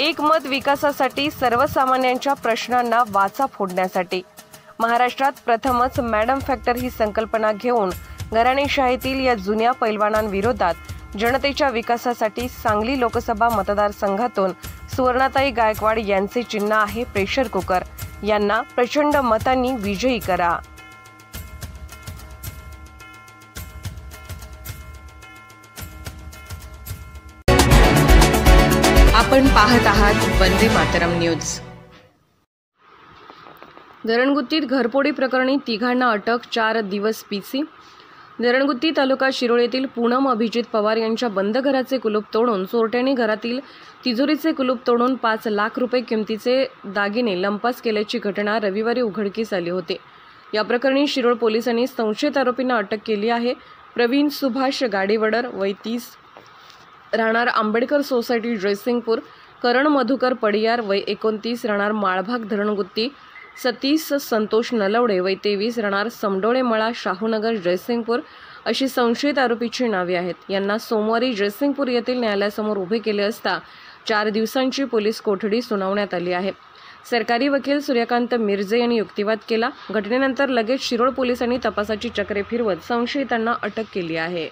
एकमत विकासासाठी सर्वसामान्यांच्या प्रश्नांना वाचा फोडण्यासाठी महाराष्ट्रात प्रथमच मॅडम फॅक्टर ही संकल्पना घेऊन घराणेशाहीतील या जुन्या पैलवानांविरोधात जनतेच्या विकासासाठी सांगली लोकसभा मतदारसंघातून सुवर्णाताई गायकवाड यांचे चिन्ह आहे प्रेशर कुकर, यांना प्रचंड मतांनी विजयी करा। आपण पाहत आहात वंदे मातरम न्यूज। धरणगुत्तीत घरफोडी प्रकरणी तिघांना अटक, 4 दिवस पीसी। धरणगुत्ती तालुका शिरोळ येथील पूनम अभिजित पवार यांच्या बंद घराचे कुलूप तोडून चोरट्यांनी घरातील तिजोरीचे कुलूप तोडून 5 लाख रुपये किमतीचे दागिने लंपास केल्याची घटना रविवारी उघडकीस आली होती। या प्रकरणी शिरोळ पोलिसांनी संशयित आरोपींना अटक केली आहे। प्रवीण सुभाष गाडीवडर, वय 30, राहणार आंबेडकर सोसायटी जयसिंगपूर। करण मधुकर पडियार, वय 29, राहणार माळभाग धरणगुत्ती। सतीश संतोष नलवडे, वय 23, राहणार समडोळे मळा शाहूनगर जयसिंगपूर अशी संशयित आरोपीची नावे आहेत। यांना सोमवारी जयसिंगपूर येथील न्यायालयासमोर उभे केले असता 4 दिवसांची पोलीस कोठडी सुनावण्यात आली आहे। सरकारी वकील सूर्यकांत मिर्जे यांनी युक्तिवाद केला। घटनेनंतर लगेच शिरोळ पोलिसांनी तपासाची चक्रे फिरवत संशयितांना अटक केली आहे।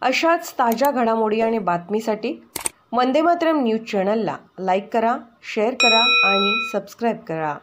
अशाच ताज्या घडामोडी आणि बातमीसाठी वंदे मातरम न्यूज चॅनलला लाईक करा, शेअर करा आणि सबस्क्राईब करा।